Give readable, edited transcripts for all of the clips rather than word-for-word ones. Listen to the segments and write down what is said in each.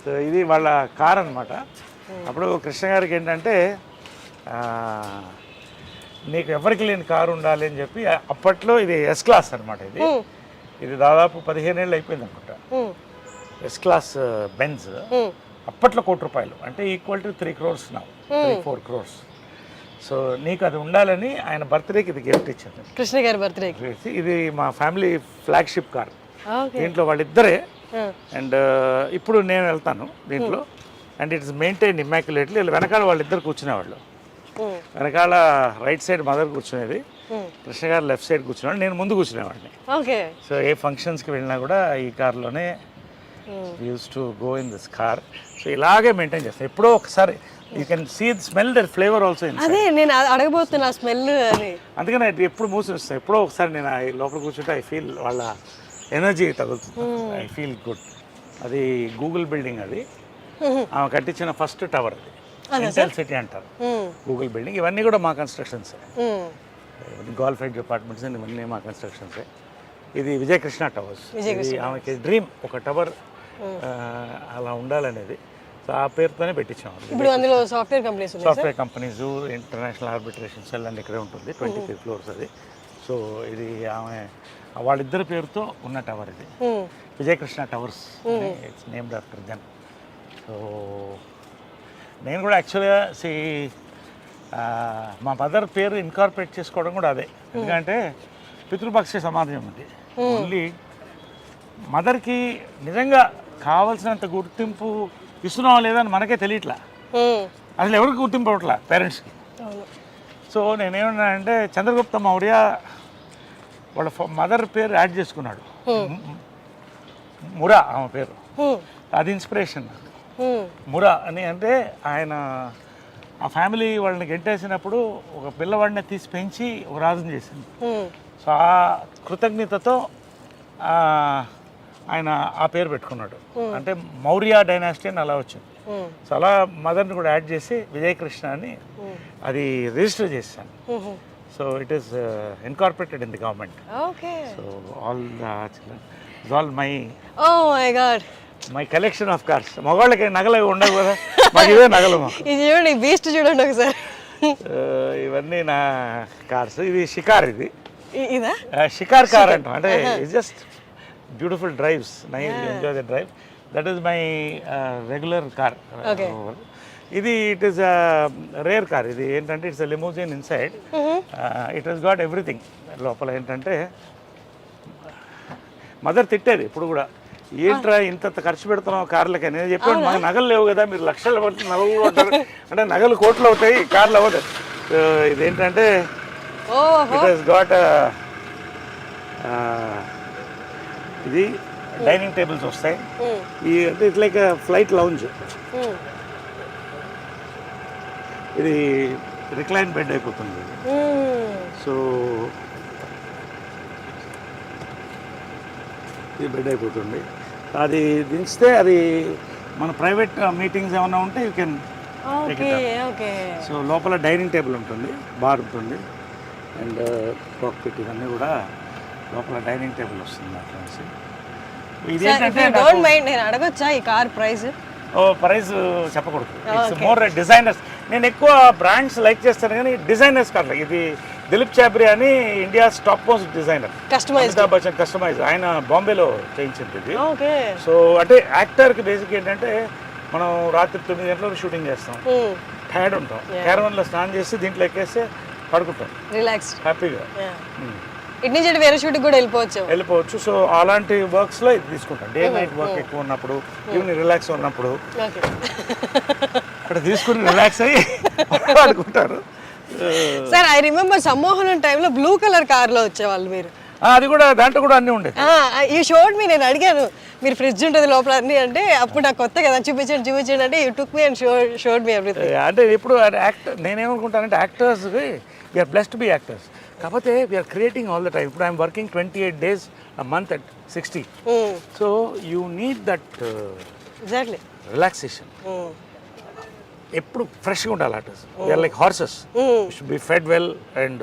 So ఇది వాళ్ళ car అనమాట. అప్పుడు కృష్ణ గారికి ఏంటంటే నీకు ఎవరికి లేని కారు ఉండాలి అని చెప్పి అప్పట్లో ఇది ఎస్ క్లాస్ అనమాట. ఇది దాదాపు 15 ఏళ్ళు అయిపోయింది అనుకుంటా. ఎస్ క్లాస్ బెంజ్ అప్పట్లో ₹1,00,00,000 అంటే ఈక్వల్ టు 3 crores నా 3-4 crores. సో నీకు అది ఉండాలని ఆయన బర్త్డేకి ఇది గిఫ్ట్ ఇచ్చారు, కృష్ణ గారి బర్త్డేకి. ఇది మా ఫ్యామిలీ ఫ్లాగ్షిప్ కార్. దీంట్లో వాళ్ళిద్దరే. అండ్ ఇప్పుడు నేను వెళ్తాను దీంట్లో. And it is maintain immaculately. వెనకాల వాళ్ళిద్దరు కూర్చునేవాళ్ళు. వెనకాల రైట్ సైడ్ మదర్ కూర్చునేది, కృష్ణ గారు లెఫ్ట్ సైడ్ కూర్చునేవాడు, నేను ముందు కూర్చునేవాడిని. సో ఏ ఫంక్షన్స్కి వెళ్ళినా కూడా ఈ కార్లోనే use to go in this car. So ఇలాగే మెయింటైన్ చేస్తాను. ఎప్పుడో ఒకసారి you can see smell that flavour also. అదే నేను అడగబోతున్నా స్మెల్ అని. అందుకని ఎప్పుడు మూసిస్తాను. ఎప్పుడో ఒకసారి నేను లోపల కూర్చుంటే ఐ ఫీల్ వాళ్ళ ఎనర్జీ తగులుతుంది. I feel good. అది గూగుల్ బిల్డింగ్, అది ఆమె కట్టించిన ఫస్ట్ టవర్. అది ఇంటెల్ సిటీ అంటారు గూగుల్ బిల్డింగ్. ఇవన్నీ కూడా మా constructions. Golf edge apartments and ఇవన్నీ మా కన్స్ట్రక్షన్స్. ఇది విజయకృష్ణ టవర్స్. ఇది ఆమెకి డ్రీమ్, ఒక టవర్ అలా ఉండాలనేది. సో ఆ పేరుతోనే పెట్టించాం. ఇప్పుడు అందులో software companies, international arbitration cell అని ఇక్కడే ఉంటుంది. 23 floors అది. సో ఇది ఆమె వాళ్ళిద్దరి పేరుతో ఉన్న టవర్. ఇది Vijayakrishna towers, it's named after them. So నేను కూడా యాక్చువల్గా మా మదర్ పేరు ఇన్కార్పొరేట్ చేసుకోవడం కూడా అదే. ఎందుకంటే పితృపక్ష సమాజం అది. ఓన్లీ మదర్కి నిజంగా కావాల్సినంత గుర్తింపు ఇస్తున్నావా లేదని మనకే తెలియట్లా. అసలు ఎవరికి గుర్తింపు అవ్వట్లా పేరెంట్స్కి. సో నేనేమన్నానంటే చంద్రగుప్త మౌర్య వాళ్ళ మదర్ పేరు యాడ్ చేసుకున్నాడు, మురా ఆమె పేరు. అది ఇన్స్పిరేషన్ నాకు. మురా అని అంటే ఆయన ఆ ఫ్యామిలీ వాళ్ళని గెంటేసినప్పుడు ఒక పిల్లవాడిని తీసి పెంచి ఒక రాజుని చేసింది. సో ఆ కృతజ్ఞతతో ఆయన ఆ పేరు పెట్టుకున్నాడు. అంటే మౌర్య డైనాసిటీ అని అలా వచ్చింది. సో అలా మదర్ని కూడా యాడ్ చేసి విజయకృష్ణ అని అది రిజిస్టర్ చేశాను. So it is incorporated in the government. So all my collection of cars. మగవాళ్ళకి నగలు ఉండవు కదా, మాకు ఇవే నగలు. చూడండి బీస్ట్ చూడండి ఒకసారి. ఇవన్నీ నా కార్స్. ఇది షికార్. ఇది షికార్ కార్ అంటాం. అంటే it's just beautiful drives, nice, enjoy the drive. That is my regular car. ఇది ఇట్ ఈస్ రేర్ కార్. ఇది ఏంటంటే it's limousine inside. It has got everything. లోపల ఏంటంటే మదర్ తిట్టేది ఇప్పుడు కూడా, ఏంట్రా ఇంత ఖర్చు పెడుతున్నావు కార్లకి. నేను చెప్పాను మాకు నగలు లేవు కదా, మీరు లక్షలు పడుతుంది నగలు ఉంటారు అంటే నగలు కోట్లు అవుతాయి, కార్లు అవ్వదు. ఇదేంటంటే ఇట్ హస్ గాట్ ఇది డైనింగ్ టేబుల్స్ వస్తాయి. ఈ అంటే ఇట్స్ లైక్ ఫ్లైట్ లౌంజ్. ఇది రిక్లైన్ బెడ్ అయిపోతుంది. సో ఇది బెడ్ అయిపోతుంది. అది దించితే అది మన ప్రైవేట్ మీటింగ్స్ ఏమైనా ఉంటే యూ కెన్. సో లోపల డైనింగ్ టేబుల్ ఉంటుంది, బార్ ఉంటుంది, అండ్ కాక్పిట్ ఇవన్నీ కూడా లోపల డైనింగ్ టేబుల్ వస్తుంది. అట్లా ఇది నేను అడగొచ్చా ఈ కార్ ప్రైస్? ప్రైస్ చెప్పకూడదు. It's more designers. నేను ఎక్కువ బ్రాండ్స్ లైక్ చేస్తాను కానీ డిజైనర్స్ కాదు. ఇది దిలీప్ చాబ్రి అని India's top most designer, Amitabh Bachchan customize. ఆయన బాంబేలో చేయించింది ఇది. సో అంటే యాక్టర్కి బేసిక్ ఏంటంటే మనం రాత్రి 9 గంటలకు షూటింగ్ చేస్తాం, టైర్డ్ ఉంటాం, క్యారవన్లో స్నానం చేసి దీంట్లో ఎక్కేస్తే పడుకుంటాం రిలాక్స్ హ్యాపీగా. ఇటు నుంచి వేరే షూటింగ్ కూడా వెళ్ళిపోవచ్చు. సో అలాంటి వర్క్స్లో ఇది తీసుకుంటాం. డే నైట్ వర్క్ ఎక్కువ ఉన్నప్పుడు, ఈవినింగ్ రిలాక్స్ ఉన్నప్పుడు అక్కడ తీసుకుని రిలాక్స్ అయ్యి ఆడుకుంటారు. సార్ ఐ రిమెంబర్ సమ్మోహనం టైంలో బ్లూ కలర్ కార్లో వచ్చేవాళ్ళు మీరు. అది కూడా దాంట్లో కూడా అన్నీ ఉండేది. ఈ షోడ్ మీ నేను అడిగాను మీరు ఫ్రిడ్జ్ ఉంటుంది లోపల అన్నీ అంటే, అప్పుడు నాకు కొత్త కదా చూపించండి అంటే you took me and showed me everything. అంటే ఇప్పుడు యాక్టర్ నేనేమనుకుంటానంటే actors we are blessed to be actors. కాకపోతే we are creating all the time. ఇప్పుడు I'm working 28 days a month at 60. So you need that exactly relaxation. ఎప్పుడు ఫ్రెష్గా ఉండాలి artist. We are like horses, should be fed well and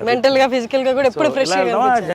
మెంటల్గా ఫిజికల్గా కూడా ఎప్పుడు ఫ్రెష్గా